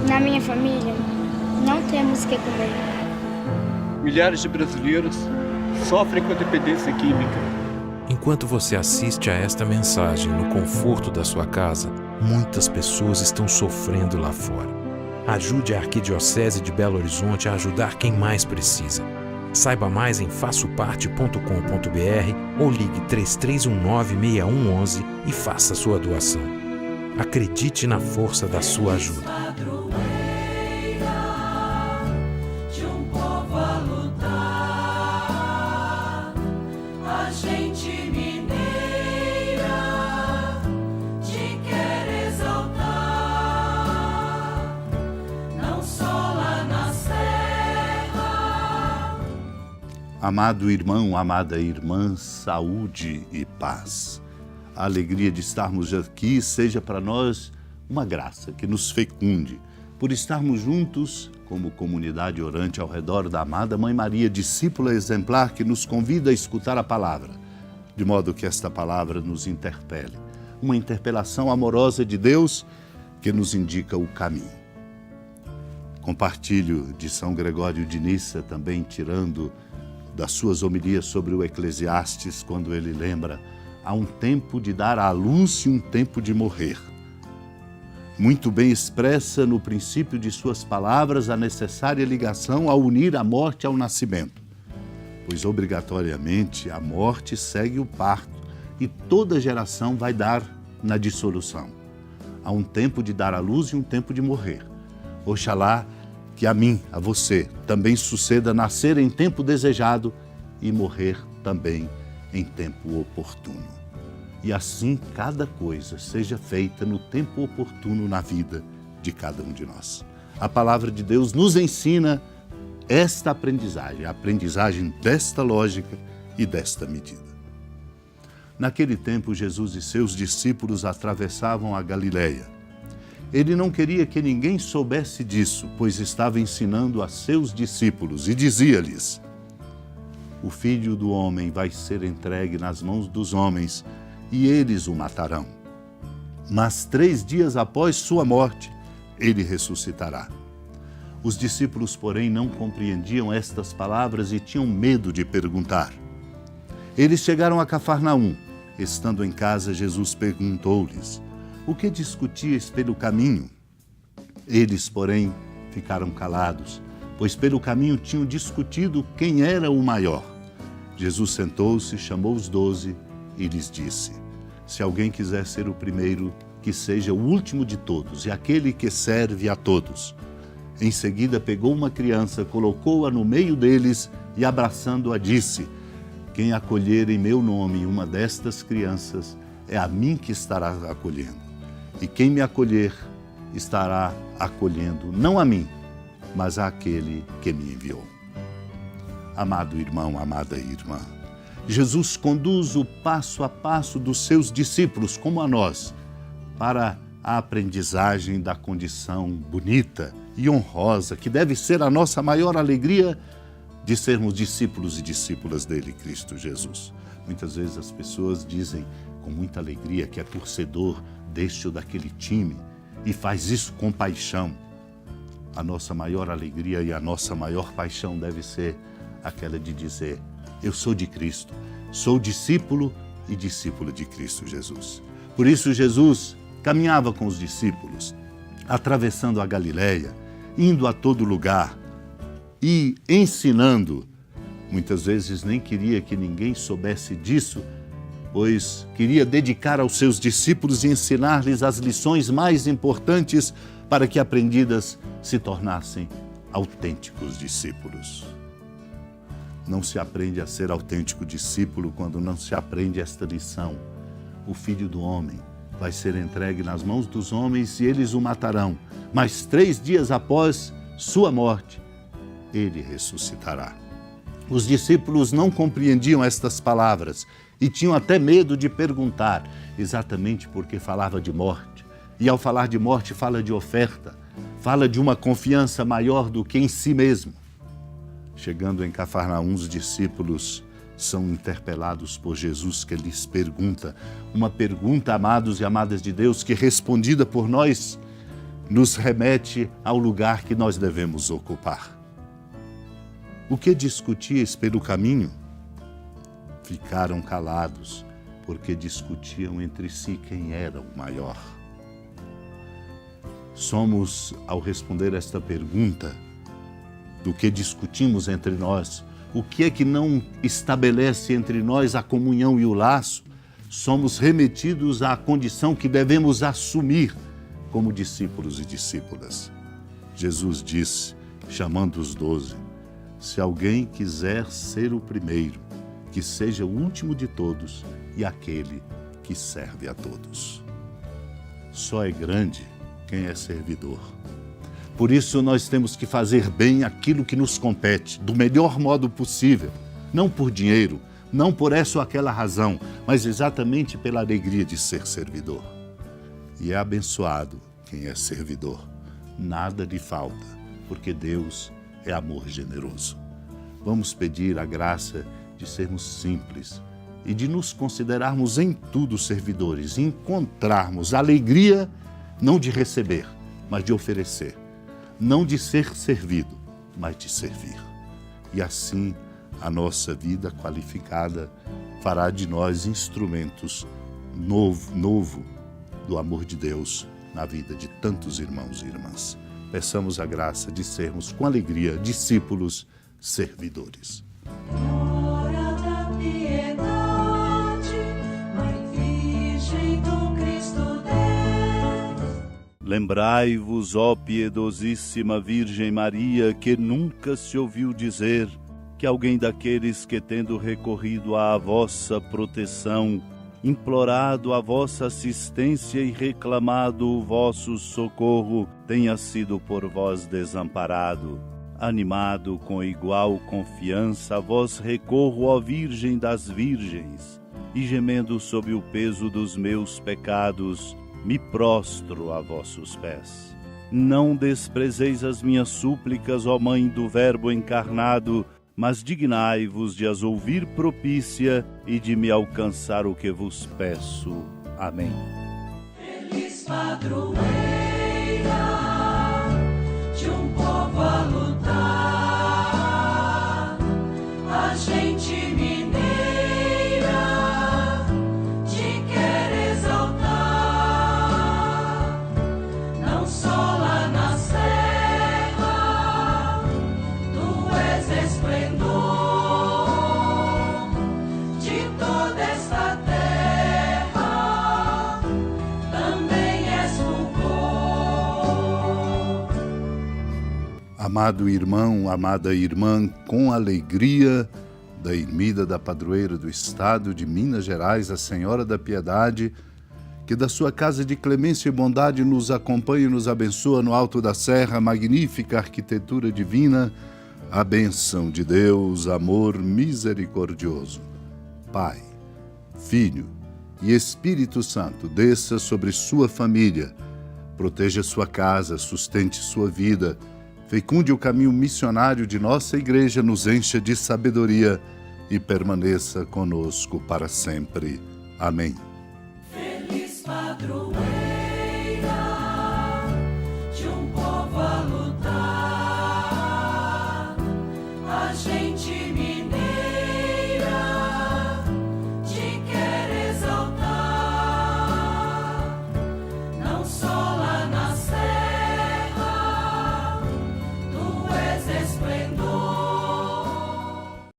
Na minha família, não temos o que comer. Milhares de brasileiros sofrem com a dependência química. Enquanto você assiste a esta mensagem no conforto da sua casa, muitas pessoas estão sofrendo lá fora. Ajude a Arquidiocese de Belo Horizonte a ajudar quem mais precisa. Saiba mais em façoparte.com.br ou ligue 3319-6111 e faça sua doação. Acredite na força da sua ajuda. Amado irmão, amada irmã, saúde e paz. A alegria de estarmos aqui seja para nós uma graça que nos fecunde, por estarmos juntos como comunidade orante ao redor da amada Mãe Maria, discípula exemplar que nos convida a escutar a palavra, de modo que esta palavra nos interpele. Uma interpelação amorosa de Deus que nos indica o caminho. Compartilho de São Gregório de Nissa, também tirando das suas homilias sobre o Eclesiastes, quando ele lembra: há um tempo de dar à luz e um tempo de morrer. Muito bem expressa no princípio de suas palavras a necessária ligação a unir a morte ao nascimento, pois obrigatoriamente a morte segue o parto e toda geração vai dar na dissolução. Há um tempo de dar à luz e um tempo de morrer. Oxalá que a mim, a você, também suceda nascer em tempo desejado e morrer também em tempo oportuno. E assim cada coisa seja feita no tempo oportuno na vida de cada um de nós. A palavra de Deus nos ensina esta aprendizagem, a aprendizagem desta lógica e desta medida. Naquele tempo, Jesus e seus discípulos atravessavam a Galileia. Ele não queria que ninguém soubesse disso, pois estava ensinando a seus discípulos e dizia-lhes: o Filho do Homem vai ser entregue nas mãos dos homens e eles o matarão. Mas 3 dias após sua morte, ele ressuscitará. Os discípulos, porém, não compreendiam estas palavras e tinham medo de perguntar. Eles chegaram a Cafarnaum. Estando em casa, Jesus perguntou-lhes: o que discutíeis pelo caminho? Eles, porém, ficaram calados, pois pelo caminho tinham discutido quem era o maior. Jesus sentou-se, chamou os 12 e lhes disse: se alguém quiser ser o primeiro, que seja o último de todos e aquele que serve a todos. Em seguida pegou uma criança, colocou-a no meio deles e, abraçando-a, disse: quem acolher em meu nome uma destas crianças, é a mim que estará acolhendo. E quem me acolher, estará acolhendo não a mim, mas àquele que me enviou. Amado irmão, amada irmã, Jesus conduz o passo a passo dos seus discípulos, como a nós, para a aprendizagem da condição bonita e honrosa, que deve ser a nossa maior alegria de sermos discípulos e discípulas dele, Cristo Jesus. Muitas vezes as pessoas dizem com muita alegria que é torcedor deste ou daquele time e faz isso com paixão. A nossa maior alegria e a nossa maior paixão deve ser aquela de dizer: eu sou de Cristo, sou discípulo e discípula de Cristo Jesus. Por isso Jesus caminhava com os discípulos, atravessando a Galileia, indo a todo lugar e ensinando. Muitas vezes nem queria que ninguém soubesse disso, pois queria dedicar aos seus discípulos e ensinar-lhes as lições mais importantes para que, aprendidas, se tornassem autênticos discípulos. Não se aprende a ser autêntico discípulo quando não se aprende esta lição. O Filho do Homem vai ser entregue nas mãos dos homens e eles o matarão, mas 3 dias após sua morte, ele ressuscitará. Os discípulos não compreendiam estas palavras e tinham até medo de perguntar, exatamente porque falava de morte. E ao falar de morte, fala de oferta, fala de uma confiança maior do que em si mesmo. Chegando em Cafarnaum, os discípulos são interpelados por Jesus, que lhes pergunta, uma pergunta, amados e amadas de Deus, que respondida por nós nos remete ao lugar que nós devemos ocupar. O que discutíeis pelo caminho? Ficaram calados, porque discutiam entre si quem era o maior. Somos, ao responder esta pergunta, do que discutimos entre nós, o que é que não estabelece entre nós a comunhão e o laço, somos remetidos à condição que devemos assumir como discípulos e discípulas. Jesus disse, chamando os 12, se alguém quiser ser o primeiro, que seja o último de todos e aquele que serve a todos. Só é grande quem é servidor. Por isso nós temos que fazer bem aquilo que nos compete, do melhor modo possível, não por dinheiro, não por essa ou aquela razão, mas exatamente pela alegria de ser servidor. E é abençoado quem é servidor. Nada lhe falta, porque Deus é amor generoso. Vamos pedir a graça de sermos simples e de nos considerarmos em tudo servidores, encontrarmos alegria não de receber, mas de oferecer, não de ser servido, mas de servir. E assim a nossa vida qualificada fará de nós instrumentos novo do amor de Deus na vida de tantos irmãos e irmãs. Peçamos a graça de sermos com alegria discípulos servidores. Hora da piedade, Mãe Virgem do Cristo Deus. Lembrai-vos, ó piedosíssima Virgem Maria, que nunca se ouviu dizer que alguém daqueles que, tendo recorrido à vossa proteção, implorado a vossa assistência e reclamado o vosso socorro, tenha sido por vós desamparado. Animado com igual confiança, a vós recorro, ó Virgem das Virgens, e gemendo sob o peso dos meus pecados, me prostro a vossos pés. Não desprezeis as minhas súplicas, ó Mãe do Verbo encarnado, mas dignai-vos de as ouvir propícia e de me alcançar o que vos peço. Amém. Feliz padroeira de um povo a lutar, a gente mineira te quer exaltar, não só lá na serra, tu és esplendor de toda esta terra, também és fulgor. Amado irmão, amada irmã, com alegria da ermida da padroeira do estado de Minas Gerais, a Senhora da Piedade, que da sua casa de clemência e bondade nos acompanha e nos abençoa no alto da serra, magnífica arquitetura divina, a bênção de Deus, amor misericordioso. Pai, Filho e Espírito Santo, desça sobre sua família, proteja sua casa, sustente sua vida, fecunde o caminho missionário de nossa igreja, nos encha de sabedoria e permaneça conosco para sempre. Amém. Feliz padroeira